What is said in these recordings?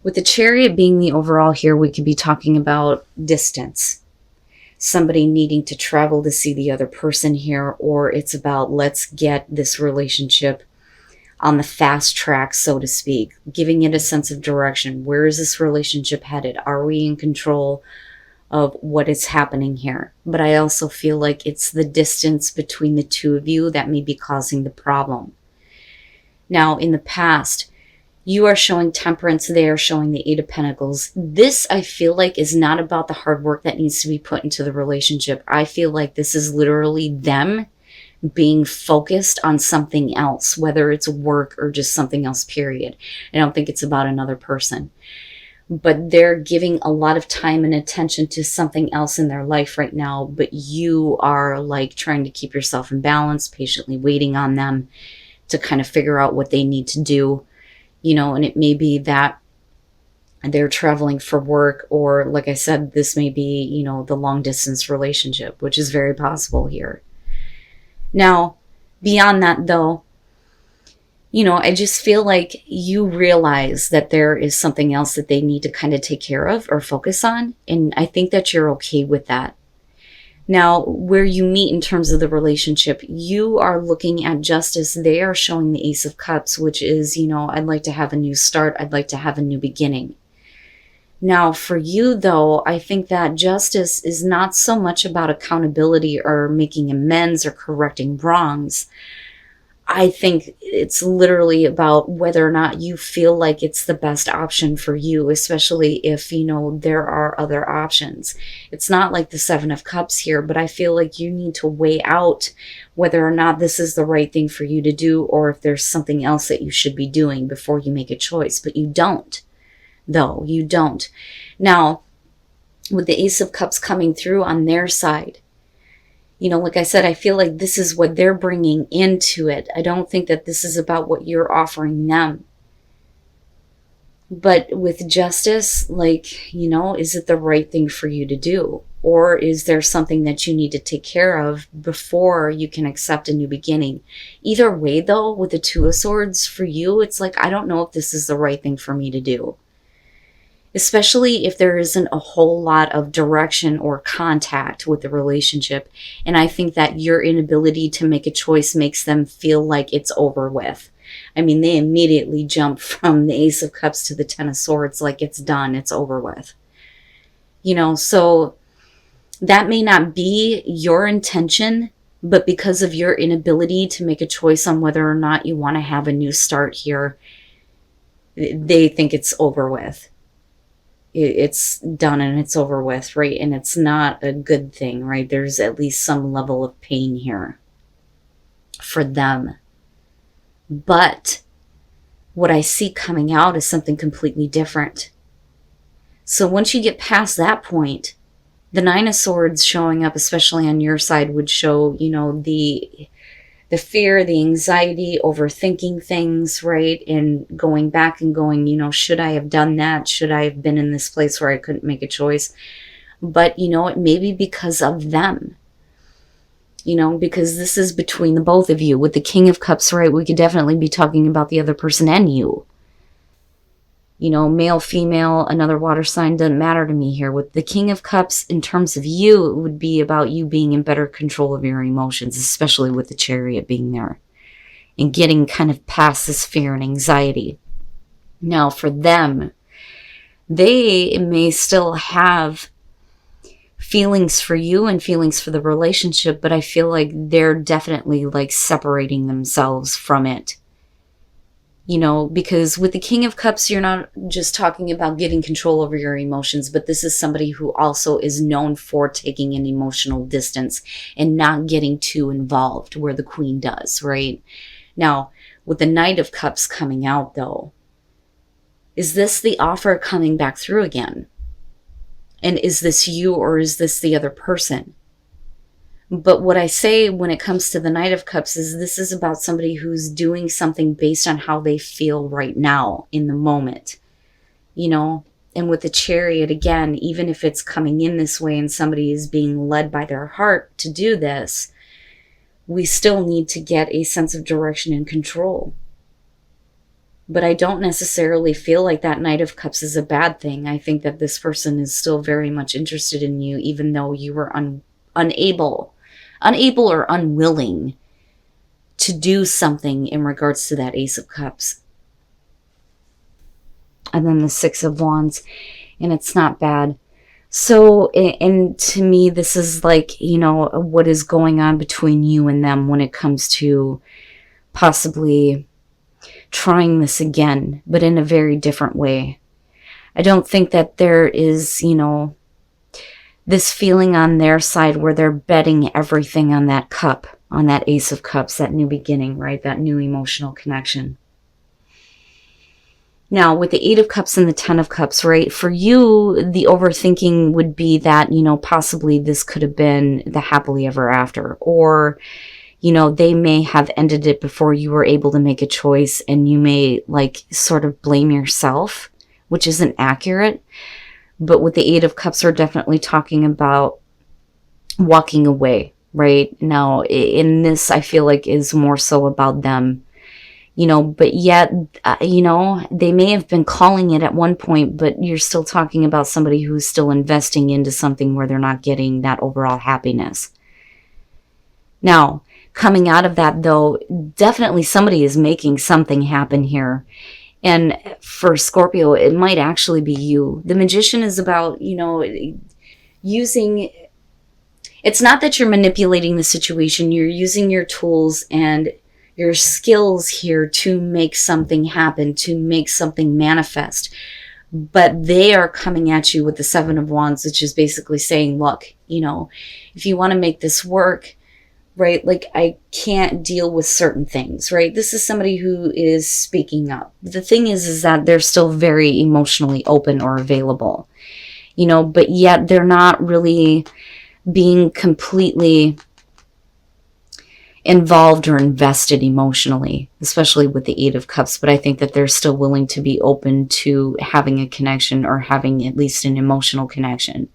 With the Chariot being the overall here, we could be talking about distance. Somebody needing to travel to see the other person here, or it's about let's get this relationship on the fast track, so to speak, giving it a sense of direction. Where is this relationship headed? Are we in control of what is happening here? But I also feel like it's the distance between the two of you that may be causing the problem. Now, in the past, you are showing temperance, they are showing the Eight of Pentacles. This, I feel like, is not about the hard work that needs to be put into the relationship. I feel like this is literally them being focused on something else, whether it's work or just something else, period. I don't think it's about another person. But they're giving a lot of time and attention to something else in their life right now, but you are like trying to keep yourself in balance, patiently waiting on them to kind of figure out what they need to do. You know, and it may be that they're traveling for work, or like I said, this may be, you know, the long distance relationship, which is very possible here. Now, beyond that though, you know, I just feel like you realize that there is something else that they need to kind of take care of or focus on. And I think that you're okay with that. Now, where you meet in terms of the relationship, you are looking at justice. They are showing the Ace of Cups, which is, you know, I'd like to have a new start. I'd like to have a new beginning. Now, for you, though, I think that justice is not so much about accountability or making amends or correcting wrongs. I think it's literally about whether or not you feel like it's the best option for you, especially if, you know, there are other options. It's not like the Seven of Cups here, but I feel like you need to weigh out whether or not this is the right thing for you to do, or if there's something else that you should be doing before you make a choice. But you don't, though. You don't. Now, with the Ace of Cups coming through on their side, you know, like I said, I feel like this is what they're bringing into it. I don't think that this is about what you're offering them. But with justice, like, you know, is it the right thing for you to do? Or is there something that you need to take care of before you can accept a new beginning? Either way, though, with the Two of Swords, for you, it's like, I don't know if this is the right thing for me to do. Especially if there isn't a whole lot of direction or contact with the relationship. And I think that your inability to make a choice makes them feel like it's over with. I mean, they immediately jump from the Ace of Cups to the Ten of Swords like it's done, it's over with. You know, so that may not be your intention, but because of your inability to make a choice on whether or not you want to have a new start here, they think it's over with. It's done and it's over with, right? And it's not a good thing, right? There's at least some level of pain here for them. But what I see coming out is something completely different. So once you get past that point, the Nine of Swords showing up, especially on your side, would show, you know, the fear, the anxiety, overthinking things, right? And going back and going, you know, should I have done that? Should I have been in this place where I couldn't make a choice? But, you know, it may be because of them, you know, because this is between the both of you. With the King of Cups, right, we could definitely be talking about the other person and you. You know, male, female, another water sign, doesn't matter to me here. With the King of Cups, in terms of you, it would be about you being in better control of your emotions, especially with the Chariot being there and getting kind of past this fear and anxiety. Now, for them, they may still have feelings for you and feelings for the relationship, but I feel like they're definitely like separating themselves from it. You know, because with the King of Cups, you're not just talking about getting control over your emotions, but this is somebody who also is known for taking an emotional distance and not getting too involved, where the Queen does, right? Now, with the Knight of Cups coming out, though, is this the offer coming back through again? And is this you, or is this the other person? But what I say when it comes to the Knight of Cups is this is about somebody who's doing something based on how they feel right now in the moment, you know? And with the Chariot, again, even if it's coming in this way and somebody is being led by their heart to do this, we still need to get a sense of direction and control. But I don't necessarily feel like that Knight of Cups is a bad thing. I think that this person is still very much interested in you, even though you were unable or unwilling to do something in regards to that Ace of Cups. And then the Six of Wands, and it's not bad. So, and to me, this is like, you know, what is going on between you and them when it comes to possibly trying this again, but in a very different way. I don't think that there is, you know, this feeling on their side where they're betting everything on that cup, on that Ace of Cups, that new beginning, right? That new emotional connection. Now, with the Eight of Cups and the Ten of Cups, right, for you, the overthinking would be that, you know, possibly this could have been the happily ever after, or, you know, they may have ended it before you were able to make a choice, and you may, like, sort of blame yourself, which isn't accurate. But with the Eight of Cups, we're definitely talking about walking away, right? Now, in this, I feel like is more so about them. You know, but yet, you know, they may have been calling it at one point, but you're still talking about somebody who's still investing into something where they're not getting that overall happiness. Now, coming out of that, though, definitely somebody is making something happen here. And for Scorpio, it might actually be you. The Magician is about, you know, using... It's not that you're manipulating the situation. You're using your tools and your skills here to make something happen, to make something manifest. But they are coming at you with the Seven of Wands, which is basically saying, look, you know, if you want to make this work, right, like, I can't deal with certain things, right? This is somebody who is speaking up. The thing is that they're still very emotionally open or available, you know, but yet they're not really being completely involved or invested emotionally, especially with the Eight of Cups. But I think that they're still willing to be open to having a connection, or having at least an emotional connection.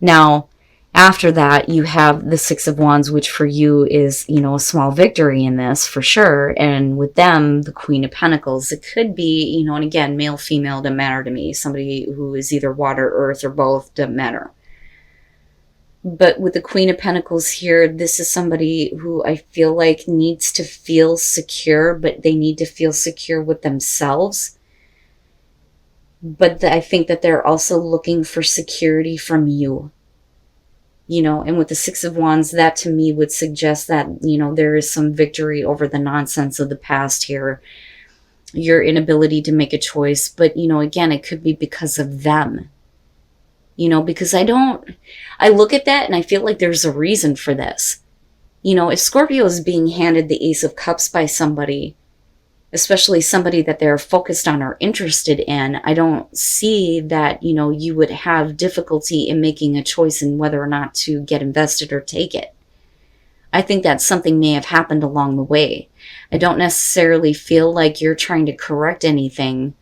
Now, after that, you have the Six of Wands, which for you is, you know, a small victory in this for sure. And with them, the Queen of Pentacles, it could be, you know, and again, male, female, doesn't matter to me. Somebody who is either water, earth, or both, doesn't matter. But with the Queen of Pentacles here, this is somebody who I feel like needs to feel secure, but they need to feel secure with themselves. But I think that they're also looking for security from you. You know, and with the Six of Wands, that to me would suggest that, you know, there is some victory over the nonsense of the past here. Your inability to make a choice. But, you know, again, it could be because of them. You know, because I look at that and I feel like there's a reason for this. You know, if Scorpio is being handed the Ace of Cups by somebody, especially somebody that they're focused on or interested in, I don't see that, you know, you would have difficulty in making a choice in whether or not to get invested or take it. I think that something may have happened along the way. I don't necessarily feel like you're trying to correct anything,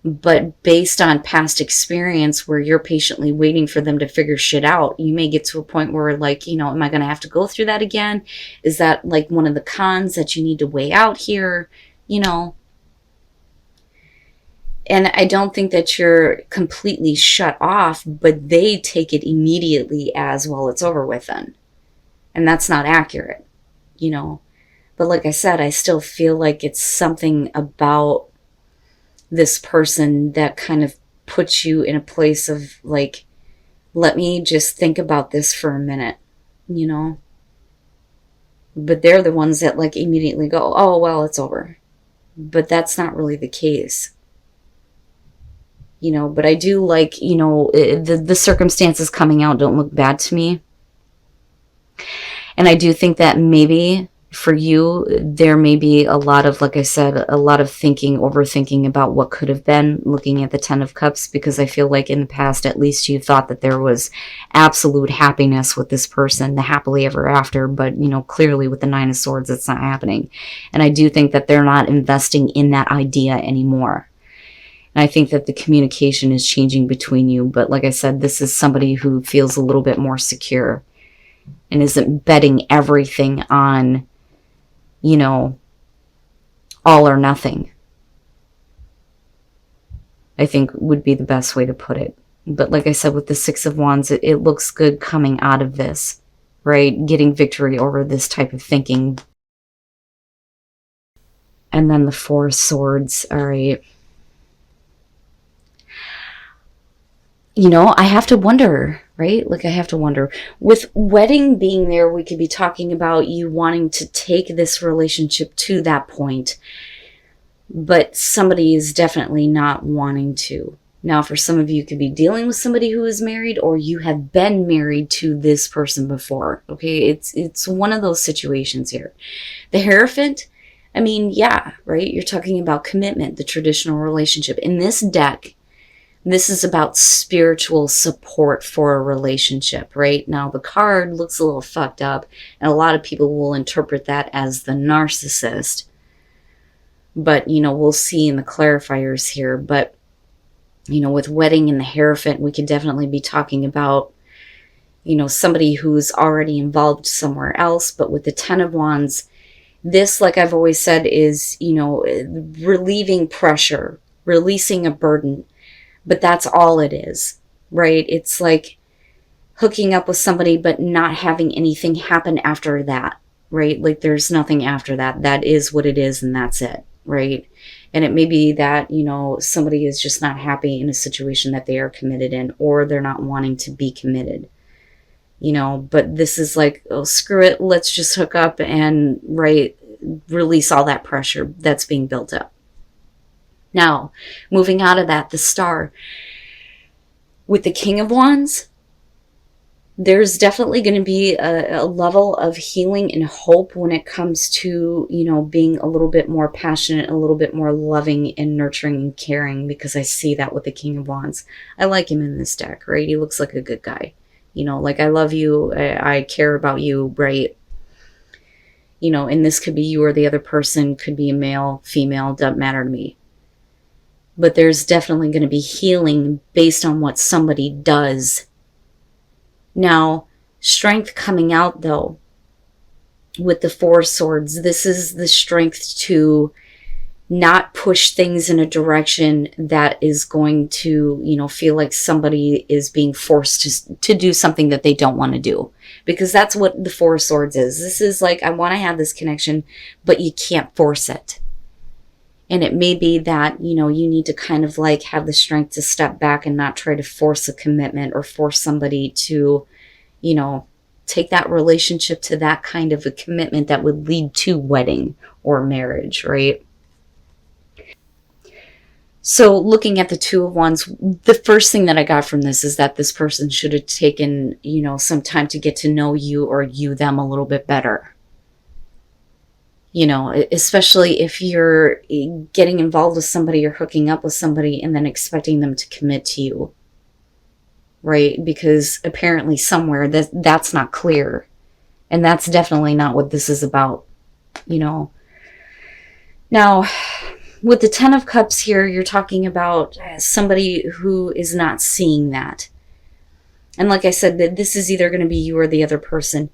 but based on past experience where you're patiently waiting for them to figure shit out, you may get to a point where, like, you know, am I going to have to go through that again? Is that like one of the cons that you need to weigh out here? You know, and I don't think that you're completely shut off, but they take it immediately as, well, it's over with then. And that's not accurate, you know. But like I said, I still feel like it's something about this person that kind of puts you in a place of, like, let me just think about this for a minute, you know. But they're the ones that, like, immediately go, oh, well, it's over. But that's not really the case. You know, but I do like, you know, the circumstances coming out don't look bad to me. And I do think that maybe for you, there may be a lot of, like I said, a lot of thinking, overthinking about what could have been, looking at the Ten of Cups, because I feel like in the past, at least you thought that there was absolute happiness with this person, the happily ever after, but, you know, clearly with the Nine of Swords, it's not happening. And I do think that they're not investing in that idea anymore. And I think that the communication is changing between you. But like I said, this is somebody who feels a little bit more secure and isn't betting everything on, you know, all or nothing. I think would be the best way to put it. But like I said, with the Six of Wands, it looks good coming out of this, right? Getting victory over this type of thinking. And then the Four of Swords, all right. You know, I have to wonder, right? Like, I have to wonder. With wedding being there, we could be talking about you wanting to take this relationship to that point, but somebody is definitely not wanting to. Now, for some of you, you could be dealing with somebody who is married, or you have been married to this person before. Okay, it's one of those situations here. The Hierophant, I mean, yeah, right? You're talking about commitment, the traditional relationship. In this deck, this is about spiritual support for a relationship, right? Now, the card looks a little fucked up, and a lot of people will interpret that as the narcissist. But, you know, we'll see in the clarifiers here. But, you know, with wedding and the Hierophant, we could definitely be talking about, you know, somebody who's already involved somewhere else. But with the Ten of Wands, this, like I've always said, is, you know, relieving pressure, releasing a burden. But that's all it is, right? It's like hooking up with somebody but not having anything happen after that, right? Like there's nothing after that. That is what it is, and that's it, right? And it may be that, you know, somebody is just not happy in a situation that they are committed in, or they're not wanting to be committed, you know. But this is like, oh, screw it, let's just hook up and, right, release all that pressure that's being built up. Now, moving out of that, the Star. With the King of Wands, there's definitely going to be a level of healing and hope when it comes to, you know, being a little bit more passionate, a little bit more loving and nurturing and caring, because I see that with the King of Wands. I like him in this deck, right? He looks like a good guy. You know, like, I love you, I care about you, right? You know, and this could be you or the other person, could be a male, female, doesn't matter to me. But there's definitely going to be healing based on what somebody does. Now, strength coming out, though, with the Four Swords. This is the strength to not push things in a direction that is going to, you know, feel like somebody is being forced to do something that they don't want to do. Because that's what the Four Swords is. This is like, I want to have this connection, but you can't force it. And it may be that, you know, you need to kind of like have the strength to step back and not try to force a commitment or force somebody to, you know, take that relationship to that kind of a commitment that would lead to wedding or marriage, right? So looking at the Two of Wands, the first thing that I got from this is that this person should have taken, you know, some time to get to know you, or you them, a little bit better. You know, especially if you're getting involved with somebody or hooking up with somebody and then expecting them to commit to you, right? Because apparently somewhere that's not clear. And that's definitely not what this is about, you know. Now, with the Ten of Cups here, you're talking about somebody who is not seeing that. And like I said, that this is either going to be you or the other person.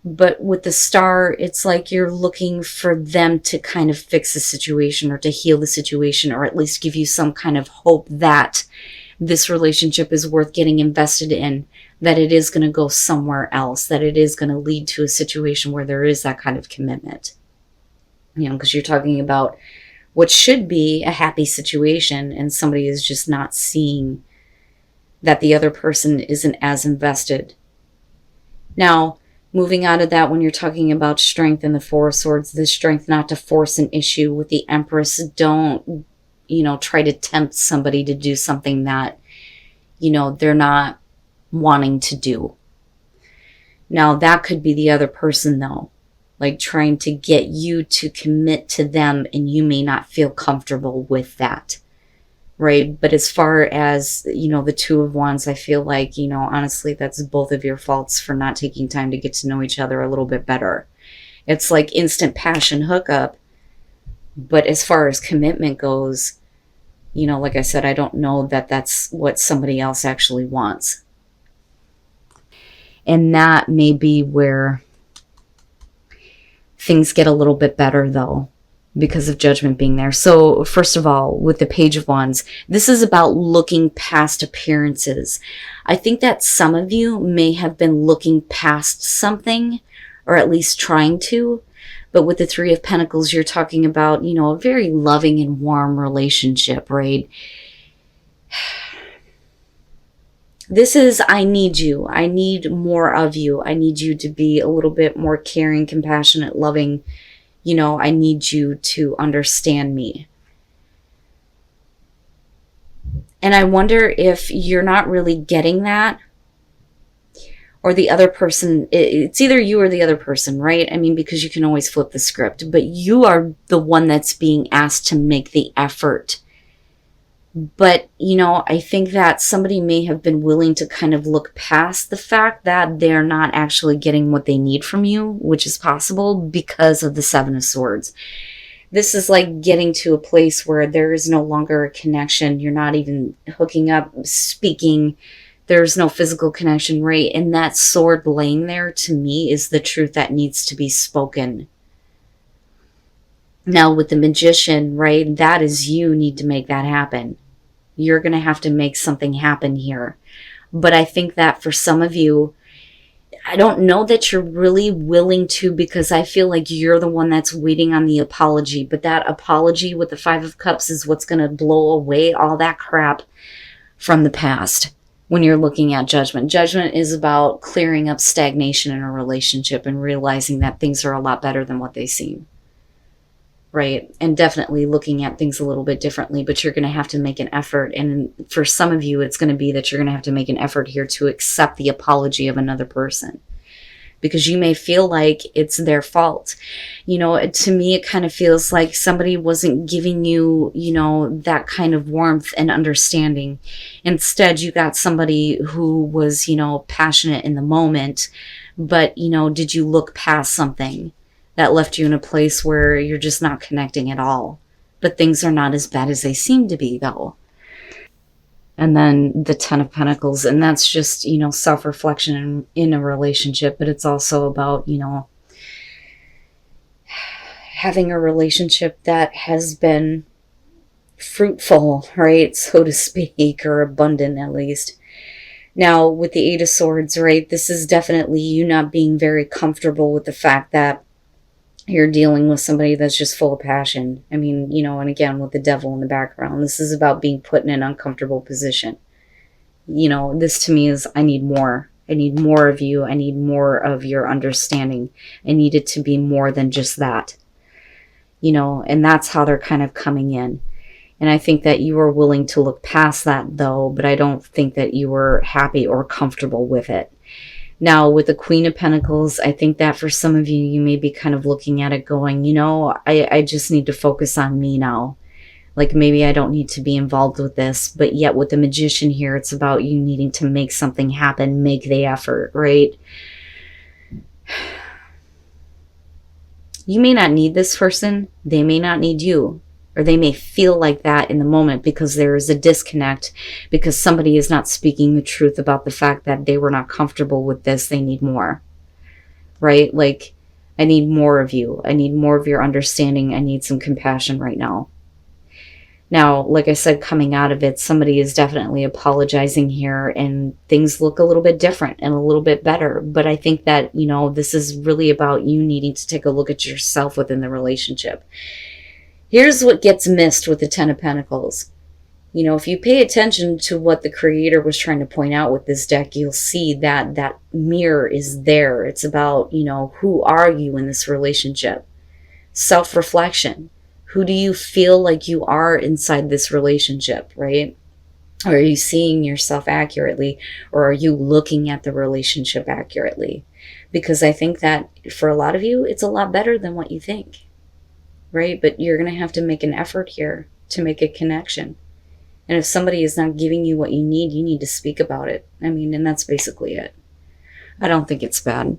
But with the Star, it's like you're looking for them to kind of fix the situation or to heal the situation, or at least give you some kind of hope that this relationship is worth getting invested in, that it is going to go somewhere else, that it is going to lead to a situation where there is that kind of commitment. You know, because you're talking about what should be a happy situation, and somebody is just not seeing that the other person isn't as invested. Now, moving out of that, when you're talking about strength in the Four of Swords, the strength not to force an issue with the Empress. Don't, you know, try to tempt somebody to do something that, you know, they're not wanting to do. Now, that could be the other person, though. Like trying to get you to commit to them, and you may not feel comfortable with that. Right? But as far as, you know, the Two of Wands, I feel like, you know, honestly, that's both of your faults for not taking time to get to know each other a little bit better. It's like instant passion hookup. But as far as commitment goes, you know, like I said, I don't know that that's what somebody else actually wants. And that may be where things get a little bit better, though. because of Judgment being there. So first of all, with the Page of Wands, this is about looking past appearances. I think that some of you may have been looking past something, or at least trying to. But with the Three of Pentacles, you're talking about, you know, a very loving and warm relationship, right? This is, I need you. I need more of you. I need you to be a little bit more caring, compassionate, loving. You know, I need you to understand me. And I wonder if you're not really getting that, or the other person, it's either you or the other person, right? I mean, because you can always flip the script, but you are the one that's being asked to make the effort. But, you know, I think that somebody may have been willing to kind of look past the fact that they're not actually getting what they need from you, which is possible because of the Seven of Swords. This is like getting to a place where there is no longer a connection. You're not even hooking up, speaking. There's no physical connection, right? And that sword laying there, to me, is the truth that needs to be spoken. Now, with the Magician, right, that is you need to make that happen. You're going to have to make something happen here. But I think that for some of you, I don't know that you're really willing to, because I feel like you're the one that's waiting on the apology. But that apology with the Five of Cups is what's going to blow away all that crap from the past. When you're looking at Judgment. Judgment is about clearing up stagnation in a relationship and realizing that things are a lot better than what they seem. Right? And definitely looking at things a little bit differently, but you're going to have to make an effort. And for some of you, it's going to be that you're going to have to make an effort here to accept the apology of another person. Because you may feel like it's their fault. You know, to me, it kind of feels like somebody wasn't giving you, you know, that kind of warmth and understanding. Instead, you got somebody who was, you know, passionate in the moment. But, you know, did you look past something that left you in a place where you're just not connecting at all? But things are not as bad as they seem to be, though. And then the Ten of Pentacles, and that's just, you know, self-reflection in a relationship, but it's also about, you know, having a relationship that has been fruitful, right, so to speak, or abundant at least. Now, with the Eight of Swords, right, this is definitely you not being very comfortable with the fact that you're dealing with somebody that's just full of passion. I mean, you know, and again, with the Devil in the background, this is about being put in an uncomfortable position. You know, this to me is, I need more. I need more of you. I need more of your understanding. I need it to be more than just that. You know, and that's how they're kind of coming in. And I think that you are willing to look past that, though, but I don't think that you were happy or comfortable with it. Now, with the Queen of Pentacles, I think that for some of you, you may be kind of looking at it going, you know, I just need to focus on me now. Like, maybe I don't need to be involved with this. But yet with the Magician here, it's about you needing to make something happen, make the effort, right? You may not need this person. They may not need you. Or they may feel like that in the moment because there is a disconnect, because somebody is not speaking the truth about the fact that they were not comfortable with this. They need more, right? Like, I need more of you. I need more of your understanding. I need some compassion right now. Now, like I said, coming out of it, somebody is definitely apologizing here and things look a little bit different and a little bit better. But I think that, you know, this is really about you needing to take a look at yourself within the relationship. Here's what gets missed with the Ten of Pentacles. You know, if you pay attention to what the creator was trying to point out with this deck, you'll see that that mirror is there. It's about, you know, who are you in this relationship? Self-reflection. Who do you feel like you are inside this relationship, right? Are you seeing yourself accurately, or are you looking at the relationship accurately? Because I think that for a lot of you, it's a lot better than what you think. Right? But you're going to have to make an effort here to make a connection. And if somebody is not giving you what you need to speak about it. I mean, and that's basically it. I don't think it's bad.